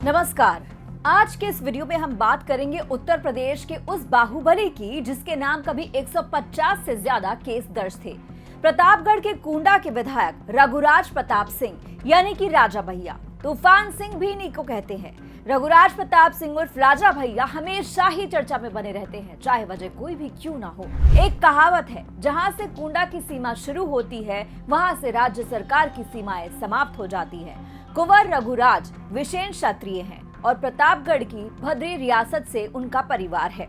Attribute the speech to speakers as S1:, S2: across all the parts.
S1: नमस्कार। आज के इस वीडियो में हम बात करेंगे उत्तर प्रदेश के उस बाहुबली की जिसके नाम कभी 150 से ज्यादा केस दर्ज थे। प्रतापगढ़ के कुंडा के विधायक रघुराज प्रताप सिंह यानी कि राजा भैया, तूफान सिंह भी इन्हीं को कहते हैं। रघुराज प्रताप सिंह उर्फ राजा भैया हमेशा ही चर्चा में बने रहते हैं, चाहे वजह कोई भी क्यों ना हो। एक कहावत है, जहां से कुंडा की सीमा शुरू होती है वहां से राज्य सरकार की सीमाएं समाप्त हो जाती है। कुंवर रघुराज विशेष क्षत्रिय हैं और प्रतापगढ़ की भद्री रियासत से उनका परिवार है।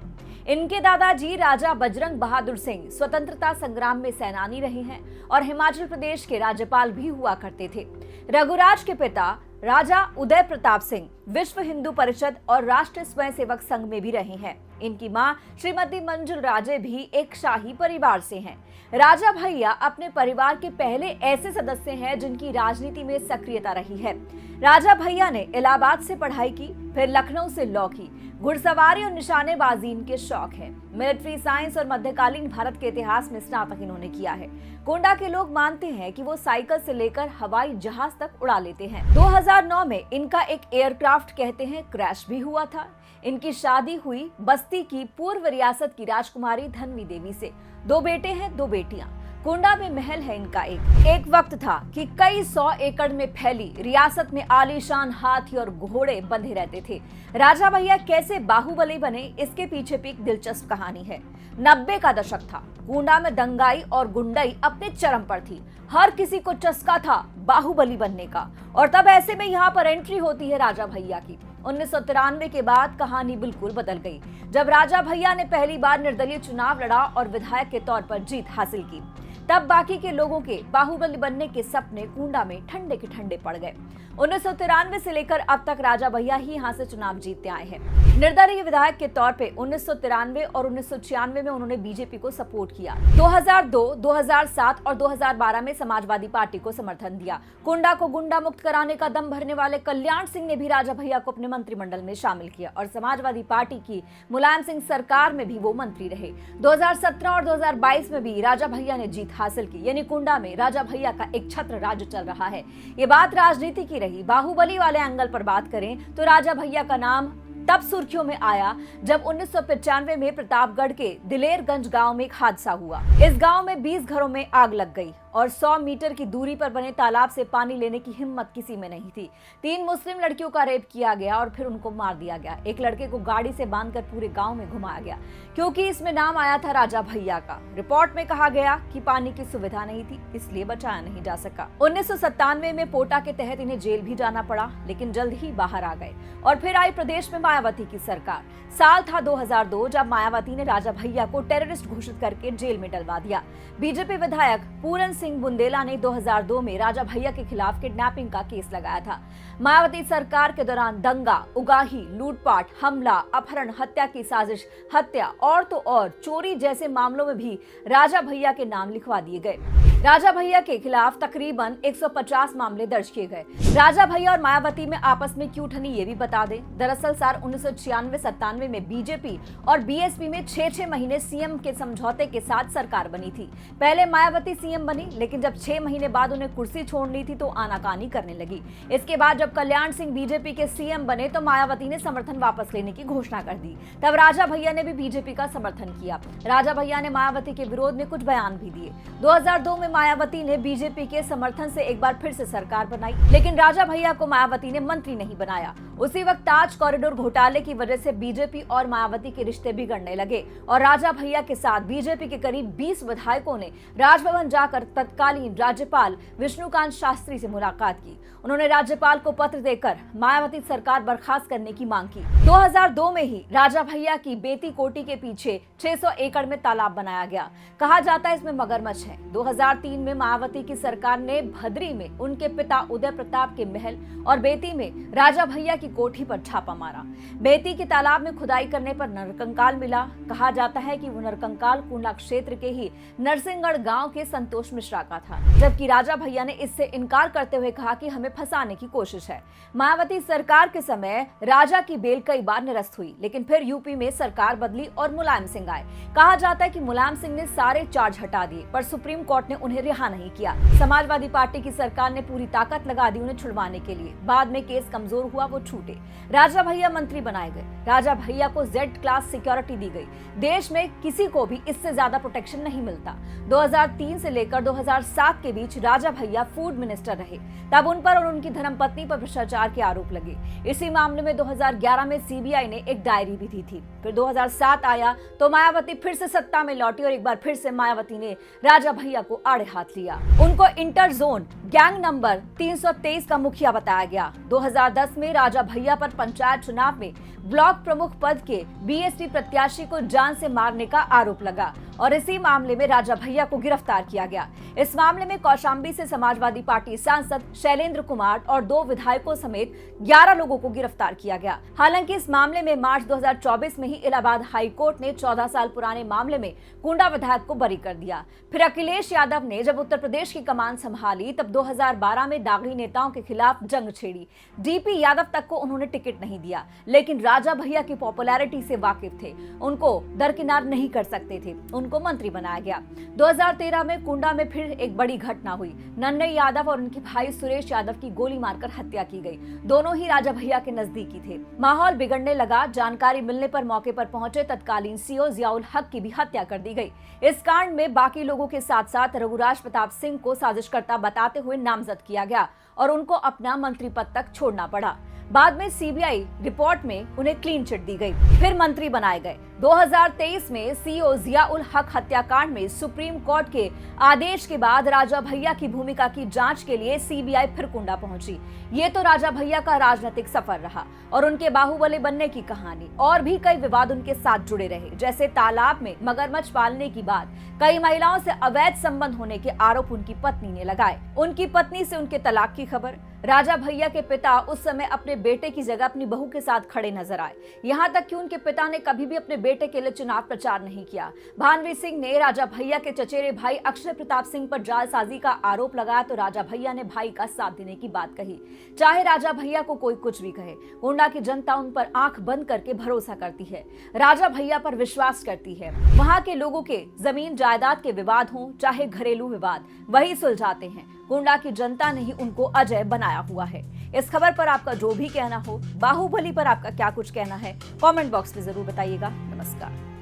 S1: इनके दादाजी राजा बजरंग बहादुर सिंह स्वतंत्रता संग्राम में सेनानी रहे हैं और हिमाचल प्रदेश के राज्यपाल भी हुआ करते थे। रघुराज के पिता राजा उदय प्रताप सिंह विश्व हिंदू परिषद और राष्ट्रीय स्वयंसेवक संघ में भी रहे हैं। इनकी मां श्रीमती मंजुल राजे भी एक शाही परिवार से हैं। राजा भैया अपने परिवार के पहले ऐसे सदस्य हैं जिनकी राजनीति में सक्रियता रही है। राजा भैया ने इलाहाबाद से पढ़ाई की, फिर लखनऊ से लॉ की। घुड़सवारी और निशानेबाजी इनके शौक है। मिलिट्री साइंस और मध्यकालीन भारत के इतिहास में स्नातक इन्होंने किया है। कुंडा के लोग मानते हैं कि वो साइकिल से लेकर हवाई जहाज तक उड़ा लेते हैं। 2009 में इनका एक एयरक्राफ्ट कहते हैं क्रैश भी हुआ था। इनकी शादी हुई बस्ती की पूर्व रियासत की राजकुमारी धनवी देवी से। 2 बेटे हैं, 2 बेटियां। कुंडा में महल है इनका एक वक्त था कि कई 100 एकड़ में फैली रियासत में आलीशान हाथी और घोड़े बंधे रहते थे। राजा भैया कैसे बाहुबली बने, इसके पीछे भी एक दिलचस्प कहानी है। 90 का दशक था। कुंडा में दंगाई और गुंडाई अपने चरम पर थी। हर किसी को चस्का था बाहुबली बनने का और तब ऐसे में यहाँ पर एंट्री होती है राजा भैया की। 1993 के बाद कहानी बिल्कुल बदल गई, जब राजा भैया ने पहली बार निर्दलीय चुनाव लड़ा और विधायक के तौर पर जीत हासिल की। तब बाकी के लोगों के बाहुबली बनने के सपने कुंडा में ठंडे के ठंडे पड़ गए। 1993 से लेकर अब तक राजा भैया ही यहाँ से चुनाव जीतते आए हैं। निर्दलीय विधायक के तौर पे 1993 और 1996 में उन्होंने बीजेपी को सपोर्ट किया। 2002, 2007 और 2012 में समाजवादी पार्टी को समर्थन दिया। कुंडा को गुंडा मुक्त कराने का दम भरने वाले कल्याण सिंह ने भी राजा भैया को अपने मंत्रिमंडल में शामिल किया और समाजवादी पार्टी की मुलायम सिंह सरकार में भी वो मंत्री रहे। 2017 और 2022 में भी राजा भैया ने जीत हासिल की, यानी कुंडा में राजा भैया का एक छत्र राज्य चल रहा है। ये बात राजनीति की रही। बाहुबली वाले एंगल पर बात करें तो राजा भैया का नाम तब सुर्खियों में आया जब 1995 में प्रतापगढ़ के दिलेरगंज गांव में एक हादसा हुआ। इस गांव में 20 घरों में आग लग गई और 100 मीटर की दूरी पर बने तालाब से पानी लेने की हिम्मत किसी में नहीं थी। 3 मुस्लिम लड़कियों का रेप किया गया और फिर उनको मार दिया गया। एक लड़के को गाड़ी से बांधकर पूरे गांव में घुमाया गया क्योंकि इसमें नाम आया था राजा भैया का। रिपोर्ट में कहा गया कि पानी की सुविधा नहीं थी, इसलिए बचाया नहीं जा सका। 1997 में पोटा के तहत इन्हें जेल भी जाना पड़ा, लेकिन जल्द ही बाहर आ गए और फिर आई प्रदेश में मायावती की सरकार। साल था 2002 जब मायावती ने राजा भैया को टेररिस्ट घोषित करके जेल में डलवा दिया। बीजेपी विधायक पूरन सिंह बुंदेला ने 2002 में राजा भैया के खिलाफ किडनैपिंग का केस लगाया था। मायावती सरकार के दौरान दंगा, उगाही, लूटपाट, हमला, अपहरण, हत्या की साजिश, हत्या और तो और चोरी जैसे मामलों में भी राजा भैया के नाम लिखवा दिए गए। राजा भैया के खिलाफ तकरीबन 150 मामले दर्ज किए गए। राजा भैया और मायावती में आपस में क्यों ठनी ये भी बता दें। दरअसल साल 1996-97 में बीजेपी और बीएसपी में 6-6 महीने सीएम के समझौते के साथ सरकार बनी थी। पहले मायावती सीएम बनी, लेकिन जब 6 महीने बाद उन्हें कुर्सी छोड़नी थी तो आनाकानी करने लगी। इसके बाद जब कल्याण सिंह बीजेपी के सीएम बने तो मायावती ने समर्थन वापस लेने की घोषणा कर दी। तब राजा भैया ने भी बीजेपी का समर्थन किया। राजा भैया ने मायावती के विरोध में कुछ बयान भी दिए। 2002 में मायावती ने बीजेपी के समर्थन से एक बार फिर से सरकार बनाई, लेकिन राजा भैया को मायावती ने मंत्री नहीं बनाया। उसी वक्त ताज कॉरिडोर घोटाले की वजह से बीजेपी और मायावती के रिश्ते बिगड़ने लगे और राजा भैया के साथ बीजेपी के करीब 20 विधायकों ने राजभवन जाकर तत्कालीन राज्यपाल विष्णुकांत शास्त्री से मुलाकात की। उन्होंने राज्यपाल को पत्र देकर मायावती सरकार बर्खास्त करने की मांग की। 2002 में ही राजा भैया की बेती कोटी के पीछे 600 एकड़ में तालाब बनाया गया। कहा जाता है इसमें मगरमच्छ है। 2003 में मायावती की सरकार ने भद्री में उनके पिता उदय प्रताप के महल और बेती में राजा भैया की कोठी पर छापा मारा। बेती के तालाब में खुदाई करने पर नरकंकाल मिला। कहा जाता है कि वो नरकंकाल कुंडा क्षेत्र के ही नरसिंहगढ़ गांव के संतोष मिश्रा का था, जबकि राजा भैया ने इससे इनकार करते हुए कहा कि हमें फंसाने की कोशिश है। मायावती सरकार के समय राजा की बेल कई बार निरस्त हुई, लेकिन फिर यूपी में सरकार बदली और मुलायम सिंह आए। कहा जाता है कि मुलायम सिंह ने सारे चार्ज हटा दिए, पर सुप्रीम कोर्ट ने उन्हें रिहा नहीं किया। समाजवादी पार्टी की सरकार ने पूरी ताकत लगा दी उन्हें छुड़वाने के लिए। बाद में केस कमजोर हुआ, वो छूटे। राजा भैया मंत्री बनाए गए। राजा भैया को जेड क्लास सिक्योरिटी दी गई। देश में किसी को भी इससे ज्यादा प्रोटेक्शन नहीं मिलता। 2003 से लेकर 2007 के बीच राजा भैया फूड मिनिस्टर रहे। तब उन पर और उनकी धर्मपत्नी पर भ्रष्टाचार के आरोप लगे। इसी मामले में 2011 में सीबीआई ने एक डायरी भी दी थी। फिर 2007 आया तो मायावती फिर से सत्ता में लौटी और एक बार फिर से मायावती ने राजा भैया को आड़े हाथ लिया। उनको इंटर जोन गैंग नंबर 323 का मुखिया बताया गया। 2010 में राजा भैया पर पंचायत चुनाव में ब्लॉक प्रमुख पद के बीएसपी प्रत्याशी को जान से मारने का आरोप लगा और इसी मामले में राजा भैया को गिरफ्तार किया गया। इस मामले में कौशाम्बी से समाजवादी पार्टी सांसद शैलेंद्र कुमार और 2 विधायकों समेत 11 लोगों को गिरफ्तार किया गया। हालांकि इस मामले में मार्च 2024 में ही इलाहाबाद हाई कोर्ट ने 14 साल पुराने मामले में कुंडा विधायक को बरी कर दिया। फिर अखिलेश यादव ने जब उत्तर प्रदेश की कमान संभाली तब 2012 में दागी नेताओं के खिलाफ जंग छेड़ी। डीपी यादव तक को उन्होंने टिकट नहीं दिया, लेकिन राजा भैया की पॉपुलैरिटी से वाकिफ थे, उनको दरकिनार नहीं कर सकते थे, उनको मंत्री बनाया गया। 2013 में कुंडा में फिर एक बड़ी घटना हुई। नन्हे यादव और उनके भाई सुरेश यादव की गोली मारकर हत्या की गई। दोनों ही राजा भैया के नजदीकी थे। माहौल बिगड़ने लगा। जानकारी मिलने पर मौके पर पहुंचे तत्कालीन सीओ जियाउल हक की भी हत्या कर दी गई। इस कांड में बाकी लोगों के साथ साथ रघुराज प्रताप सिंह को साजिशकर्ता बताते हुए नामजद किया गया और उनको अपना मंत्री पद तक छोड़ना पड़ा। बाद में सीबीआई रिपोर्ट में उन्हें क्लीन चिट दी गई, फिर मंत्री बनाए गए। 2023 में सीओ जियाउल हक हत्याकांड में सुप्रीम कोर्ट के आदेश के बाद राजा भैया की भूमिका की जांच के लिए सीबीआई फिर कुंडा पहुंची। ये तो राजा भैया का राजनीतिक सफर रहा और उनके बाहुबली बनने की कहानी। और भी कई विवाद उनके साथ जुड़े रहे, जैसे तालाब में मगरमच्छ पालने की बात, कई महिलाओं से अवैध संबंध होने के आरोप उनकी पत्नी ने लगाए, उनकी पत्नी से उनके तलाक की खबर। राजा भैया के पिता उस समय अपने बेटे की जगह अपनी बहू के साथ खड़े नजर आए। यहाँ तक कि उनके पिता ने कभी भी अपने बेटे के लिए चुनाव प्रचार नहीं किया। भानवीर सिंह ने राजा भैया के चचेरे भाई अक्षय प्रताप सिंह पर जालसाजी का आरोप लगाया तो राजा भैया ने भाई का साथ देने की बात कही। चाहे राजा भैया को कोई कुछ भी कहे, गोंडा की जनता उन पर आंख बंद करके भरोसा करती है, राजा भैया पर विश्वास करती है। वहाँ के लोगों के जमीन जायदाद के विवाद हों चाहे घरेलू विवाद, वही सुलझाते हैं। गोंडा की जनता ने ही उनको अजय बनाया हुआ है। इस खबर पर आपका जो भी कहना हो, बाहुबली पर आपका क्या कुछ कहना है, कमेंट बॉक्स में जरूर बताइएगा। नमस्कार।